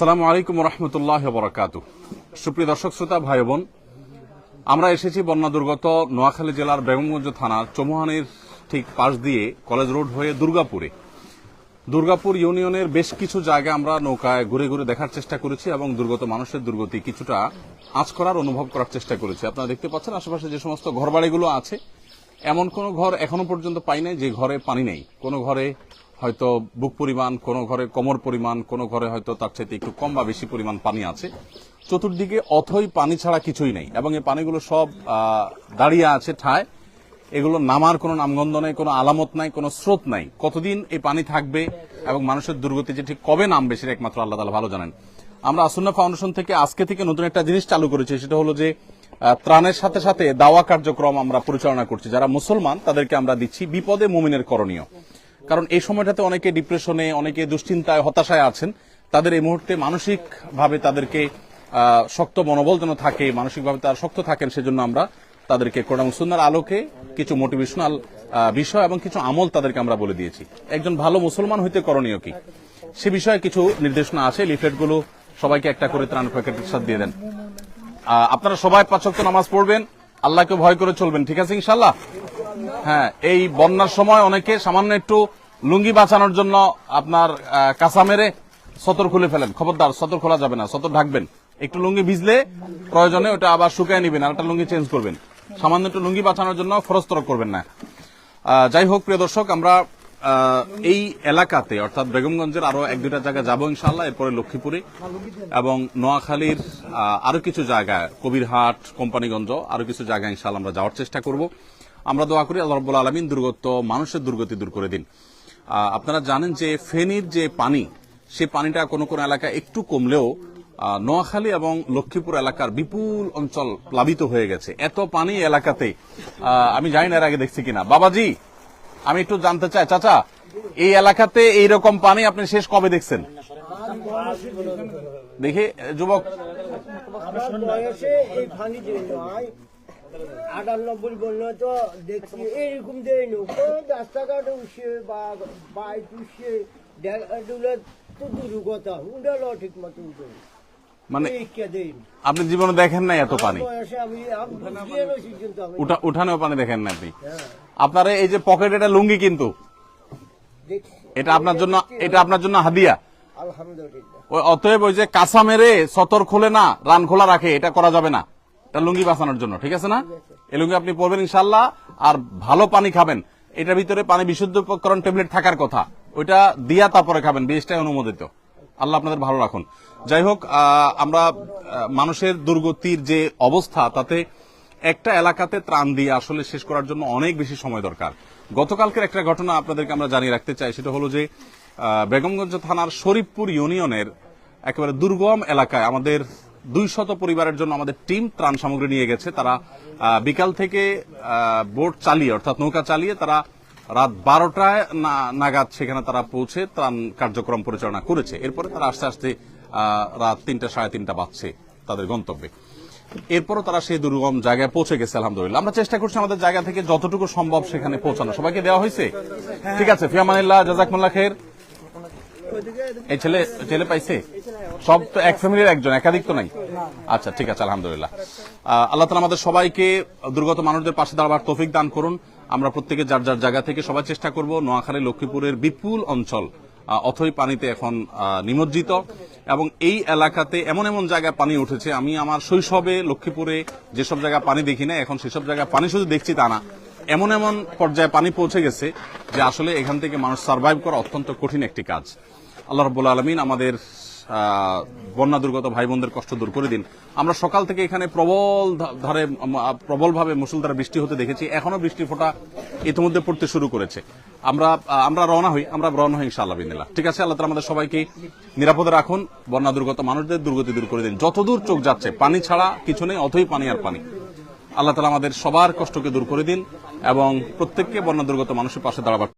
আসসালামু আলাইকুম রহমতুল্লাহ বরাকাতু। সুপ্রিয় দর্শক শ্রোতা ভাই বোন, আমরা এসেছি বন্যা দুর্গত নোয়াখালী জেলার বেগমগঞ্জ থানার চৌমুহানির ঠিক পাশ দিয়ে কলেজ রোড হয়ে দুর্গাপুর ইউনিয়নের বেশ কিছু জায়গা আমরা নৌকায় ঘুরে ঘুরে দেখার চেষ্টা করেছি এবং দুর্গত মানুষের দুর্গতি কিছুটা আঁচ করার অনুভব করার চেষ্টা করেছি। আপনারা দেখতে পাচ্ছেন আশেপাশে যে সমস্ত ঘরবাড়িগুলো আছে, এমন কোন ঘর এখনো পর্যন্ত পাই নাই যে ঘরে পানি নেই। কোন ঘরে হয়তো বুক পরিমাণ, কোন ঘরে কোমর পরিমাণ, কোন ঘরে হয়তো তার চাইতে একটু কম বা বেশি পরিমাণ পানি আছে। চতুর্দিকে অথই পানি ছাড়া কিছুই নেই এবং এই পানিগুলো সব দাঁড়িয়ে আছে ঠায়। এগুলো নামার কোনো নামগন্ধ নেই, কোনো আলামত নাই, কোনো স্রোত নাই। কতদিন এই পানি থাকবে এবং মানুষের দুর্গতি যে ঠিক কবে নামবে সেটা একমাত্র আল্লাহ তাআলা ভালো জানেন। আমরা আসুন্না ফাউন্ডেশন থেকে আজকে থেকে নতুন একটা জিনিস চালু করেছি, সেটা হলো যে ত্রাণের সাথে সাথে দাওয়া কার্যক্রম আমরা পরিচালনা করছি। যারা মুসলমান তাদেরকে আমরা দিচ্ছি বিপদে মুমিনের করণীয়। কারণ এই সময়টাতে অনেকে ডিপ্রেশনে, অনেকে দুশ্চিন্তায়, হতাশায় আছেন। তাদের এই মুহূর্তে মানসিকভাবে তাদেরকে শক্ত মনোবল যেন থাকে, মানসিকভাবে তারা শক্ত থাকেন, সেজন্য আমরা তাদেরকে কোরআন এবং সুন্নাহর আলোকে কিছু মোটিভেশনাল বিষয় এবং কিছু আমল তাদেরকে আমরা বলে দিয়েছি। একজন ভালো মুসলমান হইতে করণীয় কি সে বিষয়ে কিছু নির্দেশনা আছে। লিফলেটগুলো সবাইকে একটা করে ত্রাণ প্যাকেটের সাথে দিয়ে দেন। আপনারা সবাই 5 ওয়াক্ত নামাজ পড়বেন, আল্লাহকে ভয় করে চলবেন, ঠিক আছে ইনশাআল্লাহ? হ্যাঁ, এই বন্যার সময় অনেকে সামান্য একটু লুঙ্গি বাঁচানোর জন্য আপনার কাঁচা মেরে সতর খুলে ফেলেন। খবরদার, সতর খোলা যাবে না, সতর ঢাকবেন। একটু লুঙ্গি ভিজলে প্রয়োজনে ওটা আবার শুকায় নিবেন, আর একটা লুঙ্গি চেঞ্জ করবেন। সামান্য একটু লুঙ্গি বাঁচানোর জন্য ফরজতরক করবেন না। যাই হোক প্রিয় দর্শক, আমরা এই এলাকাতে অর্থাৎ বেগমগঞ্জের আরো 1-2টা জায়গা যাবো ইনশাআল্লাহ, এরপরে লক্ষ্মীপুরে এবং নোয়াখালীর আরো কিছু জায়গায়, কবিরহাট, কোম্পানিগঞ্জ, আরো কিছু জায়গায় ইনশাআল্লাহ আমরা যাওয়ার চেষ্টা করব। আমরা দোয়া করি আল্লাহ রাব্বুল আলামিন দুর্গত মানুষের দুর্গতি দূর করে দিন। আপনারা জানেন যে ফেনীর যে পানি, সে পানিটা কোনো কোনো এলাকায় একটু কমলেও নোয়াখালী এবং লক্ষ্মীপুর এলাকার বিপুল অঞ্চল প্লাবিত হয়ে গেছে। এত পানি এলাকাতে আমি জানি না এর আগে দেখছি কিনা। বাবাজি, আমি একটু জানতে চাই, চাচা, এই এলাকাতে এইরকম পানি আপনি শেষ কবে দেখছেন? দেখি যুবক, 98 বললো তো দেখছি এরকম দেয়নি, রাস্তাঘাট উঠছে বা বাইক উঠছে, তো দুর্গতা উঠালো ঠিক মতো উঠে। মানে আপনি জীবনে দেখেন নাই এত পানি? উঠানেও পানি দেখেন না আপনি? আপনার এই যে পকেট, এটা লুঙ্গি কিন্তু এটা আপনার জন্য হাদিয়া। আলহামদুলিল্লাহ। অতএব ওই যে কাঁচা মেরে সতর খোলে না, রান খোলা রাখে, এটা করা যাবে না। এটা লুঙ্গি বাঁচানোর জন্য, ঠিক আছে না? এই লুঙ্গি আপনি পরবেন ইনশাআল্লাহ, আর ভালো পানি খাবেন। এটার ভিতরে পানি বিশুদ্ধকরণ ট্যাবলেট থাকার কথা, ওইটা দিয়া তারপরে খাবেন, বেশটাই অনুমোদিত। আল্লাহ আপনাদের ভালো রাখুন। যাই হোক, আমরা মানুষের দুর্গতির যে অবস্থা, তাতে একটা এলাকাতে ত্রাণ দিয়ে আসলে শেষ করার জন্য অনেক বেশি সময় দরকার। গতকালকের একটা ঘটনা আপনাদেরকে আমরা জানিয়ে রাখতে চাই, সেটা হলো যে বেগমগঞ্জ থানার শরীফপুর ইউনিয়নের একেবারে দুর্গম এলাকায় আমাদের 200 পরিবারের জন্য আমাদের টিম ত্রাণ সামগ্রী নিয়ে গেছে। তারা বিকাল থেকে বোট চালিয়ে, অর্থাৎ নৌকা চালিয়ে, তারা রাত 12টায় নাগাদ সেখানে তারা পৌঁছে ত্রাণ কার্যক্রম পরিচালনা করেছে। এরপরে তারা আস্তে আস্তে রাত 3টা, 3:30 বাজছে তাদের গন্তব্যে। এরপরও তারা সেই দুর্গম জায়গায় পৌঁছে গেছে আলহামদুলিল্লাহ। আমরা চেষ্টা করছি আমাদের জায়গা থেকে যতটুকু সম্ভব সেখানে পৌঁছানো। সবাইকে দেওয়া হয়েছে? ঠিক আছে, ফিয়ামানিল্লাহ, জাযাকুমুল্লাহ খাইর। এই ছেলে পাইছে? সব তো এক ফ্যামিলির একজন, একাধিক তো নাই? আচ্ছা, ঠিক আছে, আলহামদুলিল্লাহ। আল্লাহ তাআলা আমাদের সবাইকে দুর্গত মানুষদের পাশে দাঁড়াবার তৌফিক দান করুন। আমরা প্রত্যেকে যার যার জায়গা থেকে সবাই চেষ্টা করব। নোয়াখালী, লক্ষ্মীপুরের বিপুল অঞ্চল অথই পানিতে এখন নিমজ্জিত এবং এই এলাকাতে এমন এমন জায়গায় পানি উঠেছে, আমি আমার শৈশবে লক্ষ্মীপুরে যেসব জায়গায় পানি দেখি না, এখন সেসব জায়গায় পানি শুধু দেখছি তা না, এমন এমন পর্যায়ে পানি পৌঁছে গেছে যে আসলে এখান থেকে মানুষ সার্ভাইভ করা অত্যন্ত কঠিন একটি কাজ। আল্লাহ রাব্বুল আলামিন আমাদের বন্যা দুর্গত ভাই বোনদের কষ্ট দূর করে দিন। আমরা সকাল থেকে এখানে প্রবলভাবে মুষলধারে বৃষ্টি হতে দেখেছি। এখনো বৃষ্টির ফোঁটা ইতিমধ্যে পড়তে শুরু করেছে। আমরা রওনা হই ইনশাআল্লাহ বিদিনিল্লাহ। ঠিক আছে, আল্লাহ তাআলা আমাদের সবাইকে নিরাপদে রাখুন, বন্যা দুর্গত মানুষদের দুর্গতি দূর করে দিন। যতদূর চোখ যাচ্ছে পানি ছাড়া কিছু নেই, অথই পানি আর পানি। আল্লাহ তাআলা আমাদের সবার কষ্টকে দূর করে দিন এবং প্রত্যেককে বন্যা দুর্গত মানুষের পাশে দাঁড়াবার